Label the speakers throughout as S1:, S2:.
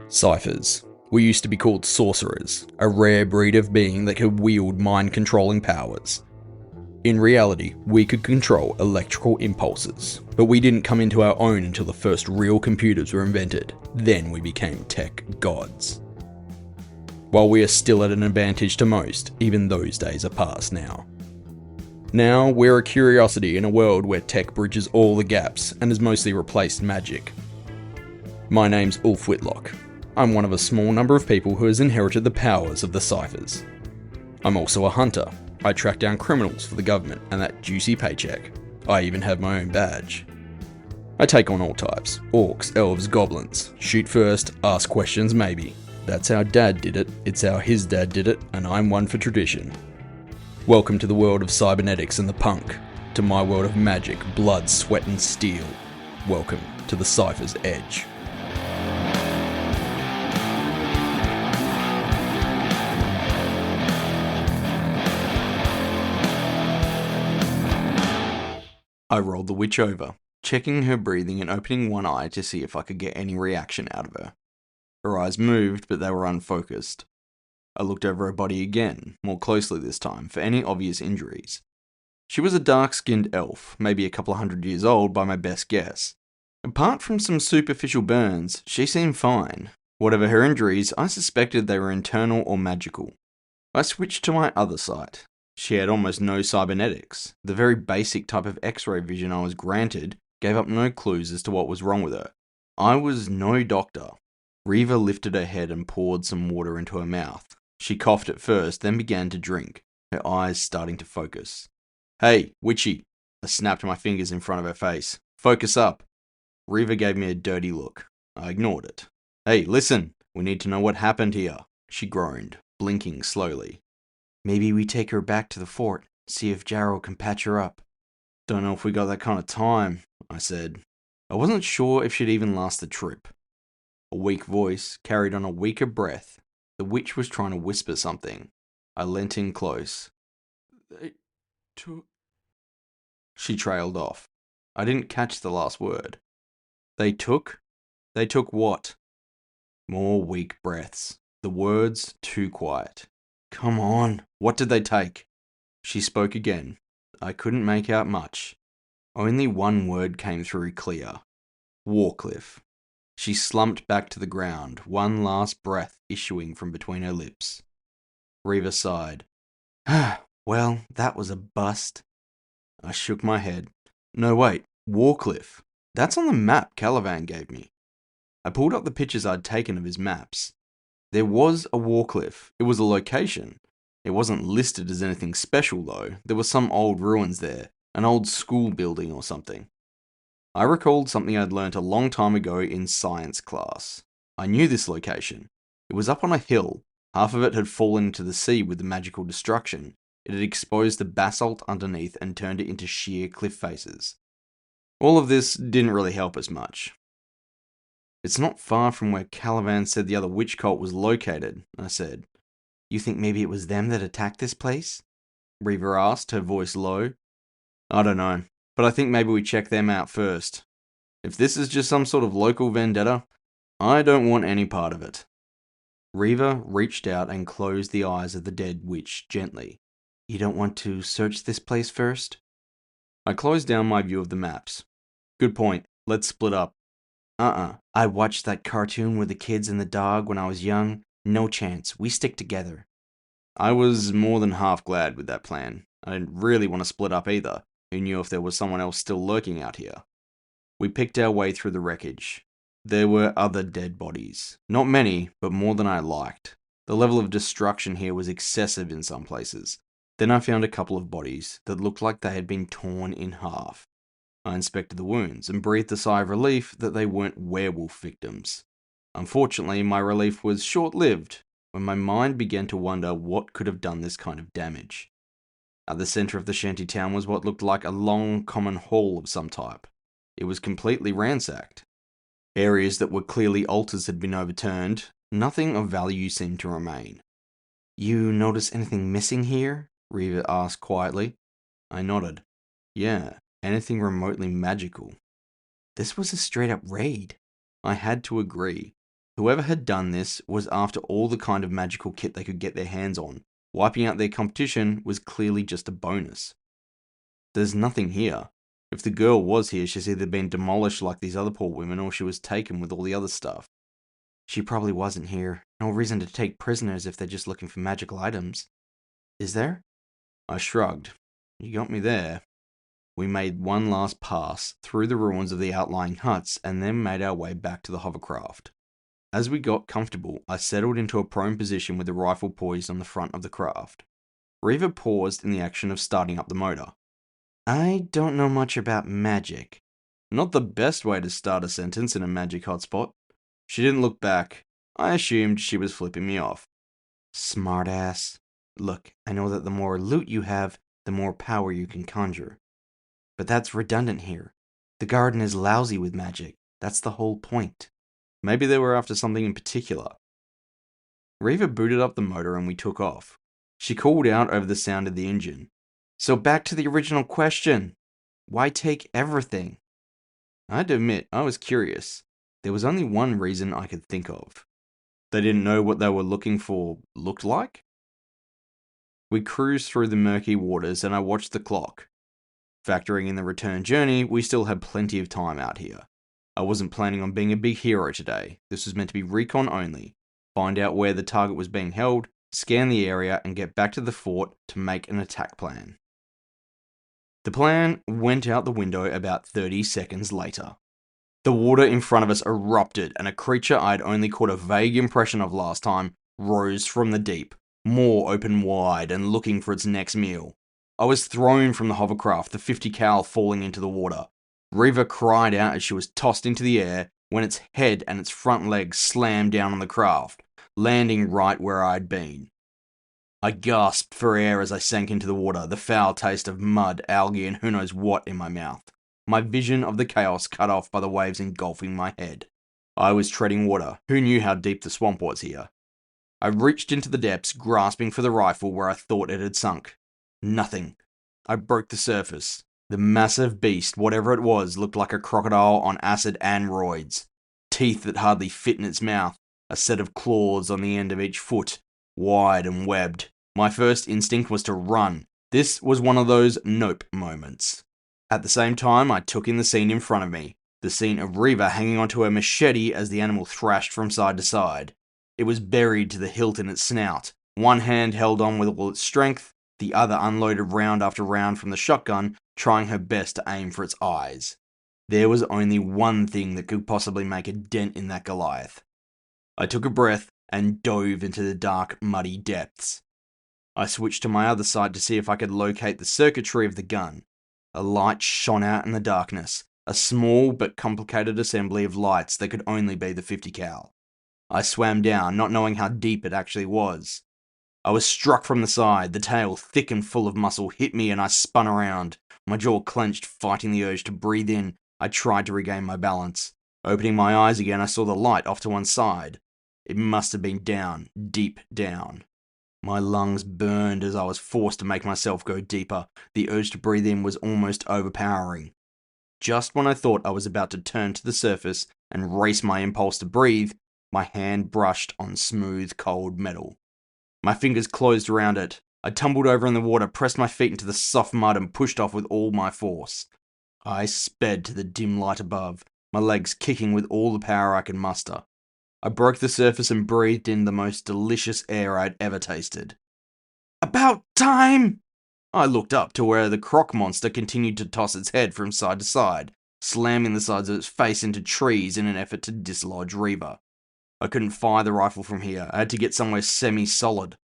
S1: Cyphers. We used to be called sorcerers, a rare breed of being that could wield mind-controlling powers. In reality, we could control electrical impulses, but we didn't come into our own until the first real computers were invented. Then we became tech gods. While we are still at an advantage to most, even those days are past now. Now, we're a curiosity in a world where tech bridges all the gaps and has mostly replaced magic. My name's Ulf Whitlock. I'm one of a small number of people who has inherited the powers of the Cyphers. I'm also a hunter. I track down criminals for the government and that juicy paycheck. I even have my own badge. I take on all types: orcs, elves, goblins. Shoot first, ask questions maybe. That's how Dad did it, it's how his dad did it, and I'm one for tradition. Welcome to the world of cybernetics and the punk. To my world of magic, blood, sweat and steel. Welcome to the Cyphers Edge. I rolled the witch over, checking her breathing and opening one eye to see if I could get any reaction out of her. Her eyes moved, but they were unfocused. I looked over her body again, more closely this time, for any obvious injuries. She was a dark-skinned elf, maybe a couple of 100 years old by my best guess. Apart from some superficial burns, she seemed fine. Whatever her injuries, I suspected they were internal or magical. I switched to my other sight. She had almost no cybernetics. The very basic type of X-ray vision I was granted gave up no clues as to what was wrong with her. I was no doctor. Reva lifted her head and poured some water into her mouth. She coughed at first, then began to drink, her eyes starting to focus. "Hey, witchy!" I snapped my fingers in front of her face. "Focus up!" Reva gave me a dirty look. I ignored it. "Hey, listen! We need to know what happened here," she groaned, blinking slowly. "Maybe we take her back to the fort, see if Jarrow can patch her up." "Don't know if we got that kind of time," I said. I wasn't sure if she'd even last the trip. A weak voice carried on a weaker breath. The witch was trying to whisper something. I leant in close. "They took..." She trailed off. I didn't catch the last word. "They took? They took what?" More weak breaths. The words too quiet. "Come on, what did they take?" She spoke again. I couldn't make out much. Only one word came through clear. Warcliffe. She slumped back to the ground, one last breath issuing from between her lips. Reva sighed. "Well, that was a bust." I shook my head. "No, wait, Warcliffe. That's on the map Calivan gave me." I pulled up the pictures I'd taken of his maps. There was a Warcliffe. It was a location. It wasn't listed as anything special though. There were some old ruins there, an old school building or something. I recalled something I'd learnt a long time ago in science class. I knew this location. It was up on a hill. Half of it had fallen into the sea with the magical destruction. It had exposed the basalt underneath and turned it into sheer cliff faces. All of this didn't really help us much. "It's not far from where Calivan said the other witch cult was located," I said. "You think maybe it was them that attacked this place?" Reva asked, her voice low. "I don't know, but I think maybe we check them out first. If this is just some sort of local vendetta, I don't want any part of it." Reva reached out and closed the eyes of the dead witch gently. "You don't want to search this place first?" I closed down my view of the maps. "Good point. Let's split up." I watched that cartoon with the kids and the dog when I was young. No chance. We stick together." I was more than half glad with that plan. I didn't really want to split up either. Who knew if there was someone else still lurking out here? We picked our way through the wreckage. There were other dead bodies. Not many, but more than I liked. The level of destruction here was excessive in some places. Then I found a couple of bodies that looked like they had been torn in half. I inspected the wounds and breathed a sigh of relief that they weren't werewolf victims. Unfortunately, my relief was short-lived when my mind began to wonder what could have done this kind of damage. At the center of the shanty town was what looked like a long common hall of some type. It was completely ransacked. Areas that were clearly altars had been overturned. Nothing of value seemed to remain. "You notice anything missing here?" Reva asked quietly. I nodded. "Yeah, anything remotely magical." "This was a straight-up raid." I had to agree. Whoever had done this was after all the kind of magical kit they could get their hands on. Wiping out their competition was clearly just a bonus. There's nothing here. If the girl was here, she's either been demolished like these other poor women, or she was taken with all the other stuff. She probably wasn't here. No reason to take prisoners if they're just looking for magical items. Is there? I shrugged. You got me there. We made one last pass through the ruins of the outlying huts and then made our way back to the hovercraft. As we got comfortable, I settled into a prone position with the rifle poised on the front of the craft. Reva paused in the action of starting up the motor. I don't know much about magic. Not the best way to start a sentence in a magic hotspot. She didn't look back. I assumed she was flipping me off. Smartass. Look, I know that the more loot you have, the more power you can conjure. But that's redundant here. The garden is lousy with magic. That's the whole point. Maybe they were after something in particular. Reva booted up the motor and we took off. She called out over the sound of the engine. So back to the original question. Why take everything? I had to admit, I was curious. There was only one reason I could think of. They didn't know what they were looking for looked like? We cruised through the murky waters and I watched the clock. Factoring in the return journey, we still had plenty of time out here. I wasn't planning on being a big hero today. This was meant to be recon only. Find out where the target was being held, scan the area, and get back to the fort to make an attack plan. The plan went out the window about 30 seconds later. The water in front of us erupted, and a creature I'd only caught a vague impression of last time rose from the deep, maw open wide and looking for its next meal. I was thrown from the hovercraft, the 50 cal falling into the water. Reva cried out as she was tossed into the air when its head and its front legs slammed down on the craft, landing right where I'd been. I gasped for air as I sank into the water, the foul taste of mud, algae, and who knows what in my mouth. My vision of the chaos cut off by the waves engulfing my head. I was treading water. Who knew how deep the swamp was here? I reached into the depths, grasping for the rifle where I thought it had sunk. Nothing. I broke the surface. The massive beast, whatever it was, looked like a crocodile on acid and roids. Teeth that hardly fit in its mouth, a set of claws on the end of each foot, wide and webbed. My first instinct was to run. This was one of those nope moments. At the same time, I took in the scene in front of me. The scene of Reva hanging onto her machete as the animal thrashed from side to side. It was buried to the hilt in its snout. One hand held on with all its strength, the other unloaded round after round from the shotgun, trying her best to aim for its eyes. There was only one thing that could possibly make a dent in that Goliath. I took a breath and dove into the dark, muddy depths. I switched to my other side to see if I could locate the circuitry of the gun. A light shone out in the darkness, a small but complicated assembly of lights that could only be the 50 cal. I swam down, not knowing how deep it actually was. I was struck from the side, the tail, thick and full of muscle, hit me and I spun around. My jaw clenched, fighting the urge to breathe in. I tried to regain my balance. Opening my eyes again, I saw the light off to one side. It must have been down, deep down. My lungs burned as I was forced to make myself go deeper. The urge to breathe in was almost overpowering. Just when I thought I was about to turn to the surface and race my impulse to breathe, my hand brushed on smooth, cold metal. My fingers closed around it. I tumbled over in the water, pressed my feet into the soft mud and pushed off with all my force. I sped to the dim light above, my legs kicking with all the power I could muster. I broke the surface and breathed in the most delicious air I'd ever tasted. About time! I looked up to where the croc monster continued to toss its head from side to side, slamming the sides of its face into trees in an effort to dislodge Reva. I couldn't fire the rifle from here. I had to get somewhere semi-solid.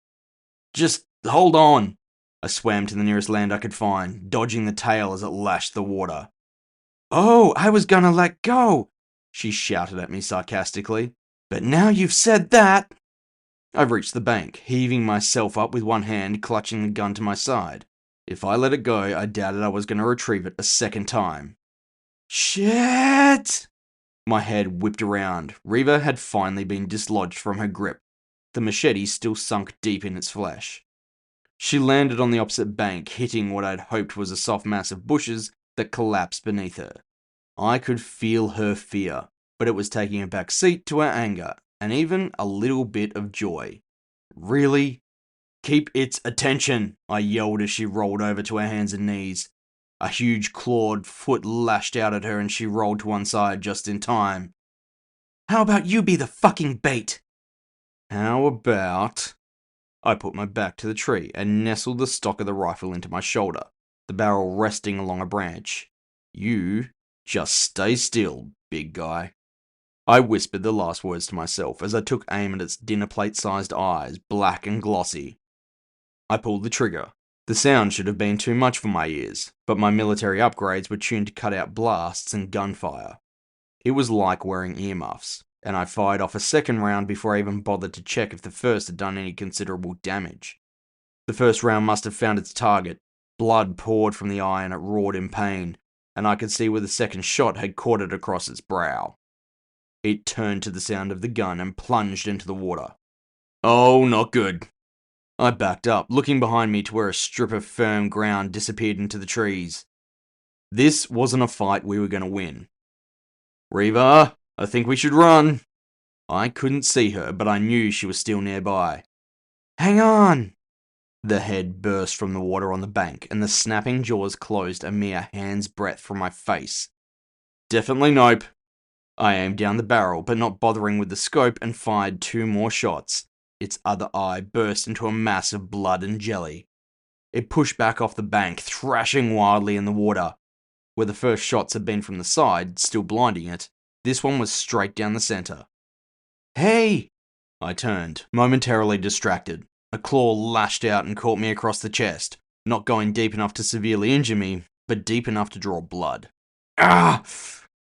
S1: Just hold on! I swam to the nearest land I could find, dodging the tail as it lashed the water. Oh, I was gonna let go! She shouted at me sarcastically. But now you've said that! I reached the bank, heaving myself up with one hand, clutching the gun to my side. If I let it go, I doubted I was going to retrieve it a second time. Shit! My head whipped around. Reva had finally been dislodged from her grip. The machete still sunk deep in its flesh. She landed on the opposite bank, hitting what I'd hoped was a soft mass of bushes that collapsed beneath her. I could feel her fear, but it was taking a back seat to her anger, and even a little bit of joy. Really? Keep its attention, I yelled as she rolled over to her hands and knees. A huge clawed foot lashed out at her and she rolled to one side just in time. How about you be the fucking bait? How about... I put my back to the tree and nestled the stock of the rifle into my shoulder, the barrel resting along a branch. You just stay still, big guy. I whispered the last words to myself as I took aim at its dinner plate-sized eyes, black and glossy. I pulled the trigger. The sound should have been too much for my ears, but my military upgrades were tuned to cut out blasts and gunfire. It was like wearing earmuffs, and I fired off a second round before I even bothered to check if the first had done any considerable damage. The first round must have found its target. Blood poured from the eye and it roared in pain, and I could see where the second shot had caught it across its brow. It turned to the sound of the gun and plunged into the water. Oh, not good. I backed up, looking behind me to where a strip of firm ground disappeared into the trees. This wasn't a fight we were going to win. Reva, I think we should run. I couldn't see her, but I knew she was still nearby. Hang on! The head burst from the water on the bank, and the snapping jaws closed a mere hand's breadth from my face. Definitely nope. I aimed down the barrel, but not bothering with the scope, and fired 2 more shots. Its other eye burst into a mass of blood and jelly. It pushed back off the bank, thrashing wildly in the water. Where the first shots had been from the side, still blinding it, this one was straight down the center. Hey! I turned, momentarily distracted. A claw lashed out and caught me across the chest, not going deep enough to severely injure me, but deep enough to draw blood. Ah!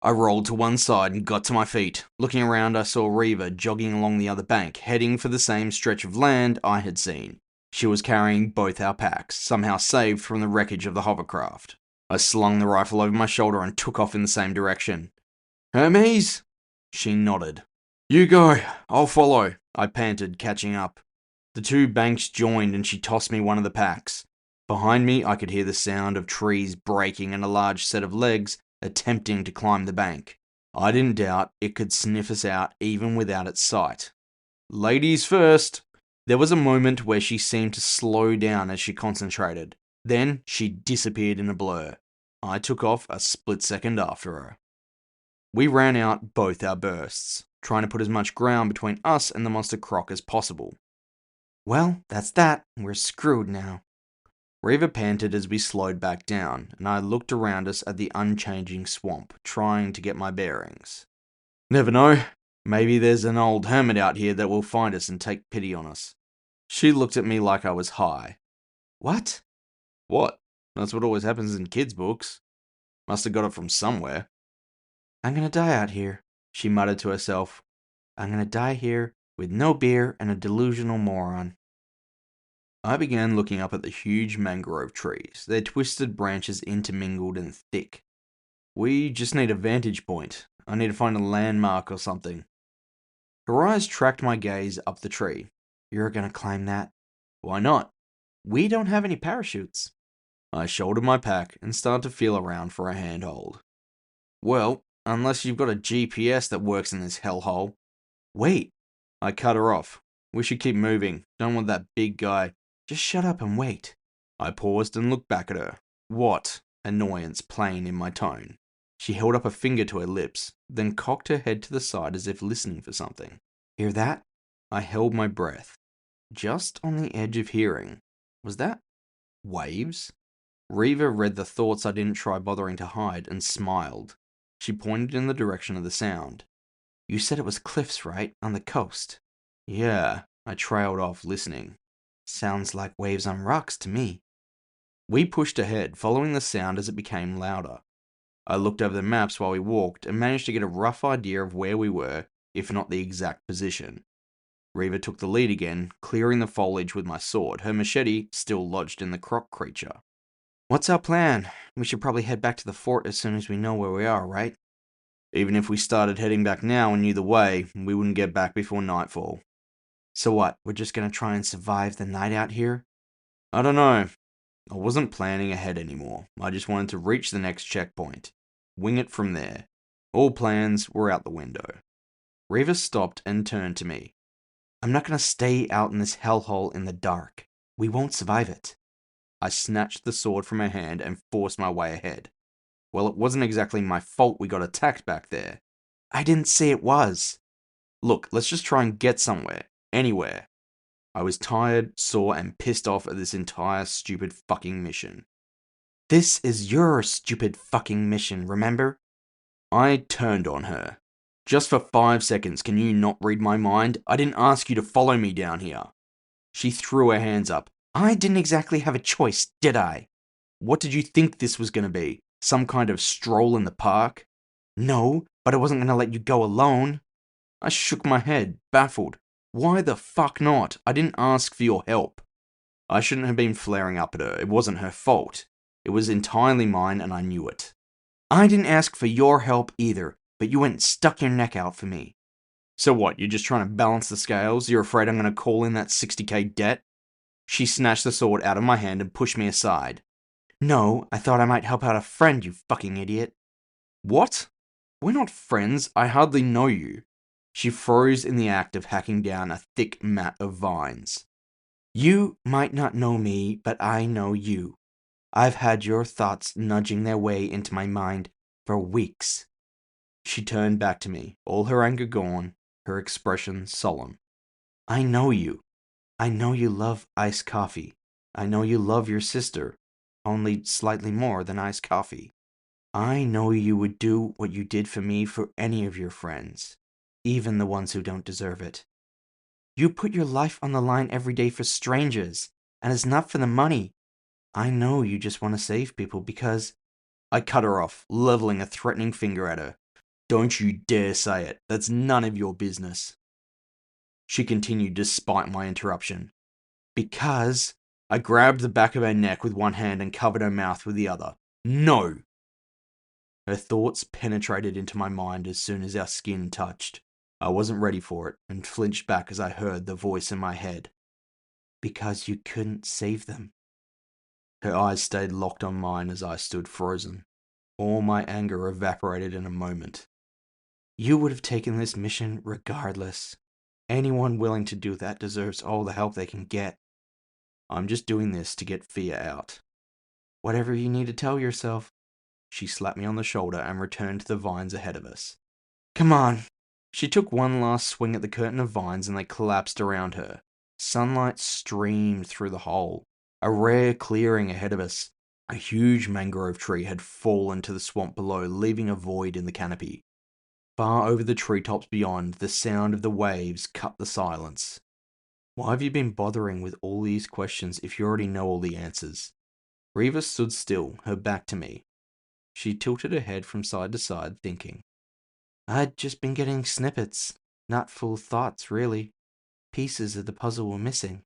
S1: I rolled to one side and got to my feet. Looking around, I saw Reva jogging along the other bank, heading for the same stretch of land I had seen. She was carrying both our packs, somehow saved from the wreckage of the hovercraft. I slung the rifle over my shoulder and took off in the same direction. Hermes? She nodded. You go, I'll follow, I panted, catching up. The 2 banks joined and she tossed me one of the packs. Behind me, I could hear the sound of trees breaking and a large set of legs attempting to climb the bank. I didn't doubt it could sniff us out even without its sight. Ladies first! There was a moment where she seemed to slow down as she concentrated. Then she disappeared in a blur. I took off a split second after her. We ran out both our bursts, trying to put as much ground between us and the monster croc as possible. Well, that's that. We're screwed now. Reva panted as we slowed back down, and I looked around us at the unchanging swamp, trying to get my bearings. Never know. Maybe there's an old hermit out here that will find us and take pity on us. She looked at me like I was high. What? What? That's what always happens in kids' books. Must have got it from somewhere. I'm gonna die out here, she muttered to herself. I'm gonna die here with no beer and a delusional moron. I began looking up at the huge mangrove trees, their twisted branches intermingled and thick. We just need a vantage point. I need to find a landmark or something. Her eyes tracked my gaze up the tree. You're gonna climb that? Why not? We don't have any parachutes. I shouldered my pack and started to feel around for a handhold. Well, unless you've got a GPS that works in this hellhole. Wait! I cut her off. We should keep moving. Don't want that big guy. Just shut up and wait. I paused and looked back at her. What? Annoyance plain in my tone. She held up a finger to her lips, then cocked her head to the side as if listening for something. Hear that? I held my breath. Just on the edge of hearing. Was that waves? Reva read the thoughts I didn't try bothering to hide and smiled. She pointed in the direction of the sound. You said it was cliffs, right? On the coast? Yeah, I trailed off, listening. Sounds like waves on rocks to me. We pushed ahead, following the sound as it became louder. I looked over the maps while we walked and managed to get a rough idea of where we were, if not the exact position. Reva took the lead again, clearing the foliage with my sword, her machete still lodged in the croc creature. What's our plan? We should probably head back to the fort as soon as we know where we are, right? Even if we started heading back now and knew the way, we wouldn't get back before nightfall. So what, we're just gonna try and survive the night out here? I don't know. I wasn't planning ahead anymore. I just wanted to reach the next checkpoint. Wing it from there. All plans were out the window. Reva stopped and turned to me. I'm not going to stay out in this hellhole in the dark. We won't survive it. I snatched the sword from her hand and forced my way ahead. Well, it wasn't exactly my fault we got attacked back there. I didn't say it was. Look, let's just try and get somewhere. Anywhere. I was tired, sore, and pissed off at this entire stupid fucking mission. This is your stupid fucking mission, remember? I turned on her. Just for 5 seconds, can you not read my mind? I didn't ask you to follow me down here. She threw her hands up. I didn't exactly have a choice, did I? What did you think this was going to be? Some kind of stroll in the park? No, but I wasn't going to let you go alone. I shook my head, baffled. Why the fuck not? I didn't ask for your help. I shouldn't have been flaring up at her. It wasn't her fault. It was entirely mine and I knew it. I didn't ask for your help either, but you went and stuck your neck out for me. So what, you're just trying to balance the scales? You're afraid I'm going to call in that 60k debt? She snatched the sword out of my hand and pushed me aside. No, I thought I might help out a friend, you fucking idiot. What? We're not friends. I hardly know you. She froze in the act of hacking down a thick mat of vines. You might not know me, but I know you. I've had your thoughts nudging their way into my mind for weeks. She turned back to me, all her anger gone, her expression solemn. I know you. I know you love iced coffee. I know you love your sister, only slightly more than iced coffee. I know you would do what you did for me for any of your friends, even the ones who don't deserve it. You put your life on the line every day for strangers, and it's not for the money. I know you just want to save people because... I cut her off, leveling a threatening finger at her. Don't you dare say it. That's none of your business. She continued despite my interruption. Because... I grabbed the back of her neck with one hand and covered her mouth with the other. No! Her thoughts penetrated into my mind as soon as our skin touched. I wasn't ready for it and flinched back as I heard the voice in my head. Because you couldn't save them. Her eyes stayed locked on mine as I stood frozen. All my anger evaporated in a moment. You would have taken this mission regardless. Anyone willing to do that deserves all the help they can get. I'm just doing this to get fear out. Whatever you need to tell yourself. She slapped me on the shoulder and returned to the vines ahead of us. Come on. She took one last swing at the curtain of vines and they collapsed around her. Sunlight streamed through the hole. A rare clearing ahead of us. A huge mangrove tree had fallen to the swamp below, leaving a void in the canopy. Far over the treetops beyond, the sound of the waves cut the silence. Why have you been bothering with all these questions if you already know all the answers? Reva stood still, her back to me. She tilted her head from side to side, thinking. I'd just been getting snippets, not full thoughts, really. Pieces of the puzzle were missing.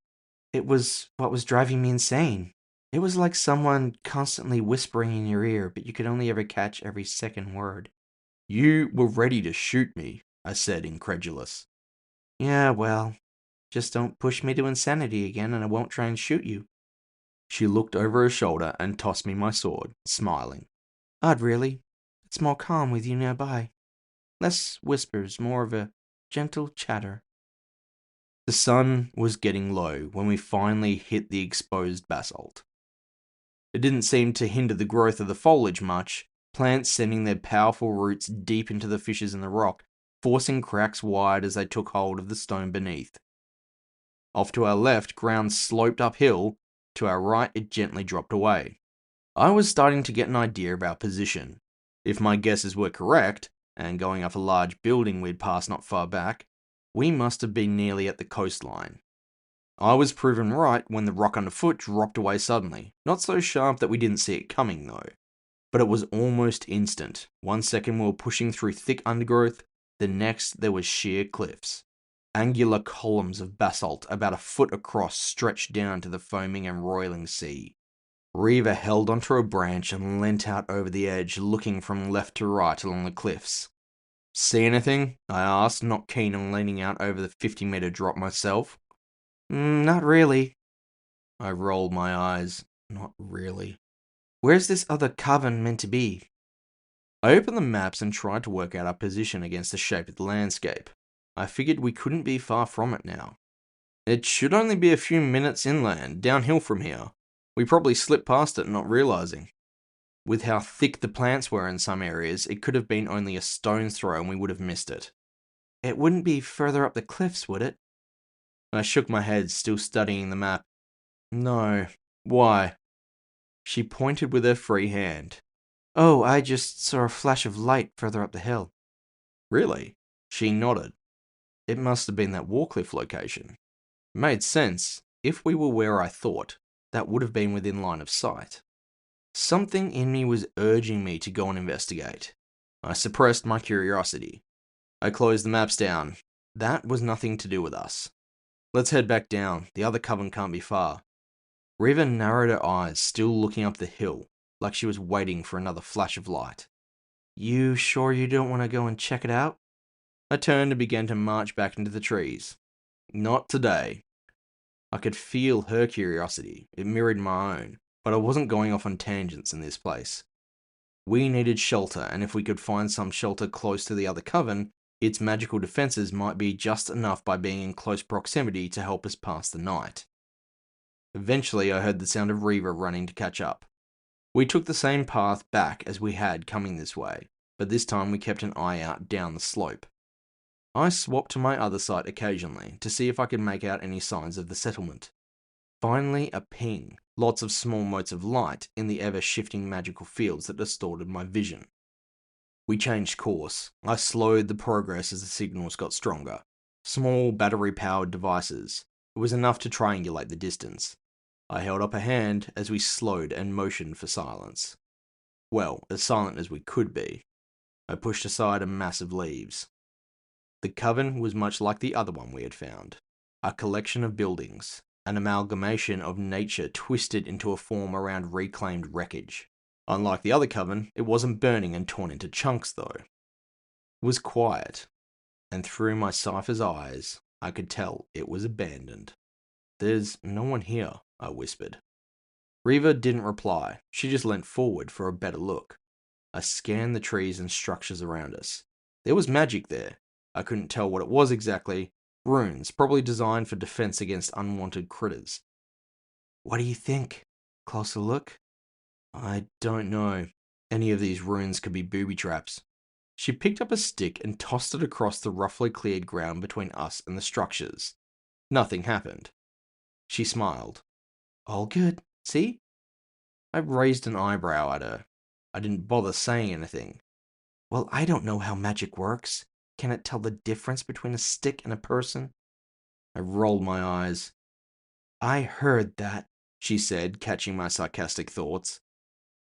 S1: It was what was driving me insane. It was like someone constantly whispering in your ear, but you could only ever catch every second word. You were ready to shoot me, I said, incredulous. Yeah, well, just don't push me to insanity again and I won't try and shoot you. She looked over her shoulder and tossed me my sword, smiling. Odd, really. It's more calm with you nearby. Less whispers, more of a gentle chatter. The sun was getting low when we finally hit the exposed basalt. It didn't seem to hinder the growth of the foliage much, plants sending their powerful roots deep into the fissures in the rock, forcing cracks wide as they took hold of the stone beneath. Off to our left, ground sloped uphill. To our right, it gently dropped away. I was starting to get an idea of our position. If my guesses were correct, and going up a large building we'd passed not far back, we must have been nearly at the coastline. I was proven right when the rock underfoot dropped away suddenly. Not so sharp that we didn't see it coming, though. But it was almost instant. 1 second we were pushing through thick undergrowth, the next there was sheer cliffs. Angular columns of basalt about a foot across stretched down to the foaming and roiling sea. Reva held onto a branch and leant out over the edge, looking from left to right along the cliffs. See anything? I asked, not keen on leaning out over the 50-meter drop myself. Not really. I rolled my eyes. Not really. Where's this other cavern meant to be? I opened the maps and tried to work out our position against the shape of the landscape. I figured we couldn't be far from it now. It should only be a few minutes inland, downhill from here. We probably slipped past it not realizing. With how thick the plants were in some areas, it could have been only a stone's throw and we would have missed it. It wouldn't be further up the cliffs, would it? I shook my head, still studying the map. No. Why? She pointed with her free hand. Oh, I just saw a flash of light further up the hill. Really? She nodded. It must have been that Warcliffe location. It made sense. If we were where I thought, that would have been within line of sight. Something in me was urging me to go and investigate. I suppressed my curiosity. I closed the maps down. That was nothing to do with us. Let's head back down. The other coven can't be far. Riva narrowed her eyes, still looking up the hill, like she was waiting for another flash of light. You sure you don't want to go and check it out? I turned and began to march back into the trees. Not today. I could feel her curiosity. It mirrored my own, but I wasn't going off on tangents in this place. We needed shelter, and if we could find some shelter close to the other coven, its magical defenses might be just enough by being in close proximity to help us pass the night. Eventually, I heard the sound of Riva running to catch up. We took the same path back as we had coming this way, but this time we kept an eye out down the slope. I swapped to my other site occasionally to see if I could make out any signs of the settlement. Finally, a ping, lots of small motes of light in the ever-shifting magical fields that distorted my vision. We changed course. I slowed the progress as the signals got stronger. Small battery-powered devices. It was enough to triangulate the distance. I held up a hand as we slowed and motioned for silence. Well, as silent as we could be. I pushed aside a mass of leaves. The coven was much like the other one we had found. A collection of buildings, an amalgamation of nature twisted into a form around reclaimed wreckage. Unlike the other coven, it wasn't burning and torn into chunks though. It was quiet, and through my Cyphers eyes, I could tell it was abandoned. There's no one here, I whispered. Riva didn't reply, she just leant forward for a better look. I scanned the trees and structures around us. There was magic there. I couldn't tell what it was exactly. Runes, probably designed for defense against unwanted critters. What do you think? Closer look? I don't know. Any of these runes could be booby traps. She picked up a stick and tossed it across the roughly cleared ground between us and the structures. Nothing happened. She smiled. All good, see? I raised an eyebrow at her. I didn't bother saying anything. Well, I don't know how magic works. Can it tell the difference between a stick and a person? I rolled my eyes. I heard that, she said, catching my sarcastic thoughts.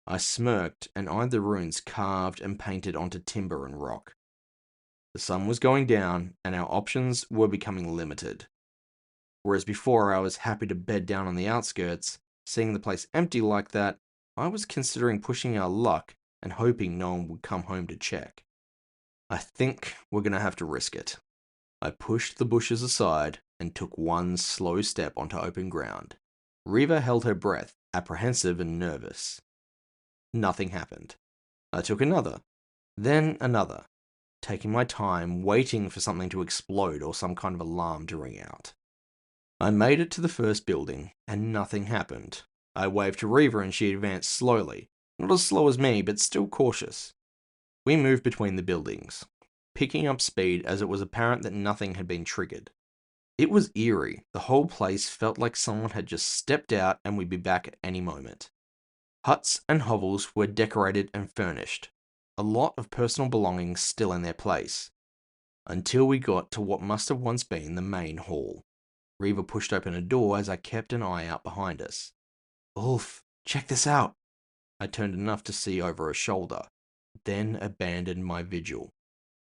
S1: I smirked and eyed the runes carved and painted onto timber and rock. The sun was going down, and our options were becoming limited. Whereas before I was happy to bed down on the outskirts, seeing the place empty like that, I was considering pushing our luck and hoping no one would come home to check. I think we're gonna have to risk it. I pushed the bushes aside and took one slow step onto open ground. Riva held her breath, apprehensive and nervous. Nothing happened. I took another, then another, taking my time, waiting for something to explode or some kind of alarm to ring out. I made it to the first building, and nothing happened. I waved to Riva and she advanced slowly, not as slow as me, but still cautious. We moved between the buildings, picking up speed as it was apparent that nothing had been triggered. It was eerie. The whole place felt like someone had just stepped out and we'd be back at any moment. Huts and hovels were decorated and furnished, a lot of personal belongings still in their place, until we got to what must have once been the main hall. Riva pushed open a door as I kept an eye out behind us. Ulf, check this out. I turned enough to see over her shoulder, then abandoned my vigil.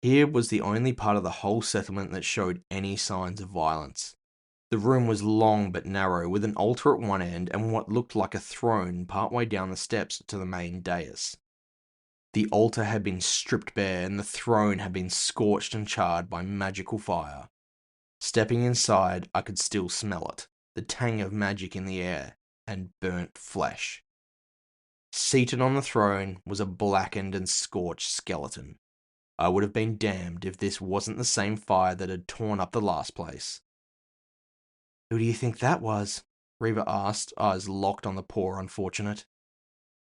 S1: Here was the only part of the whole settlement that showed any signs of violence. The room was long but narrow, with an altar at one end and what looked like a throne partway down the steps to the main dais. The altar had been stripped bare and the throne had been scorched and charred by magical fire. Stepping inside, I could still smell it, the tang of magic in the air, and burnt flesh. Seated on the throne was a blackened and scorched skeleton. I would have been damned if this wasn't the same fire that had torn up the last place. "Who do you think that was?" Reva asked, eyes locked on the poor unfortunate.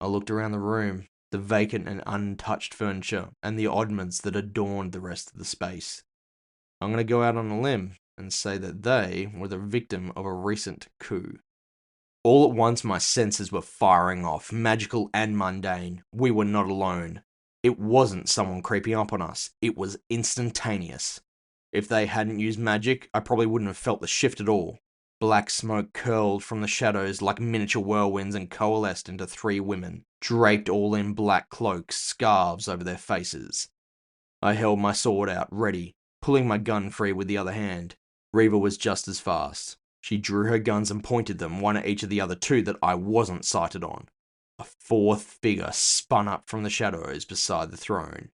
S1: I looked around the room, the vacant and untouched furniture, and the oddments that adorned the rest of the space. I'm going to go out on a limb and say that they were the victim of a recent coup. All at once my senses were firing off, magical and mundane. We were not alone. It wasn't someone creeping up on us. It was instantaneous. If they hadn't used magic, I probably wouldn't have felt the shift at all. Black smoke curled from the shadows like miniature whirlwinds and coalesced into 3 women, draped all in black cloaks, scarves over their faces. I held my sword out, ready, pulling my gun free with the other hand. Reva was just as fast. She drew her guns and pointed them, one at each of the other 2 that I wasn't sighted on. A 4th figure spun up from the shadows beside the throne.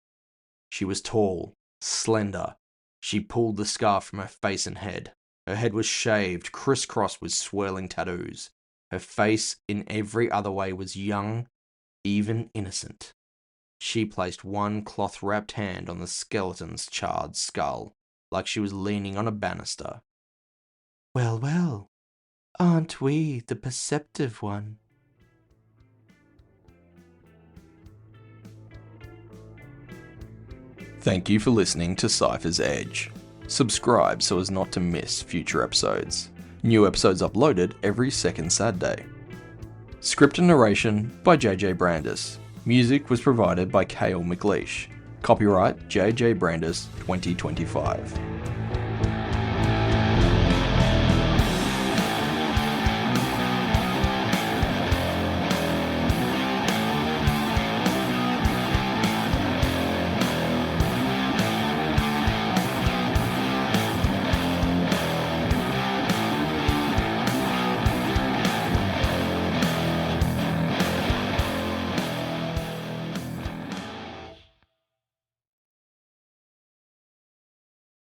S1: She was tall, slender. She pulled the scarf from her face and head. Her head was shaved, crisscrossed with swirling tattoos. Her face in every other way was young, even innocent. She placed one cloth-wrapped hand on the skeleton's charred skull, like she was leaning on a banister. "Well, well, aren't we the perceptive one?" Thank you for listening to Cyphers Edge. Subscribe so as not to miss future episodes. New episodes uploaded every second Saturday. Script and narration by JJ Brandis. Music was provided by Cale McLeish. Copyright JJ Brandis 2025.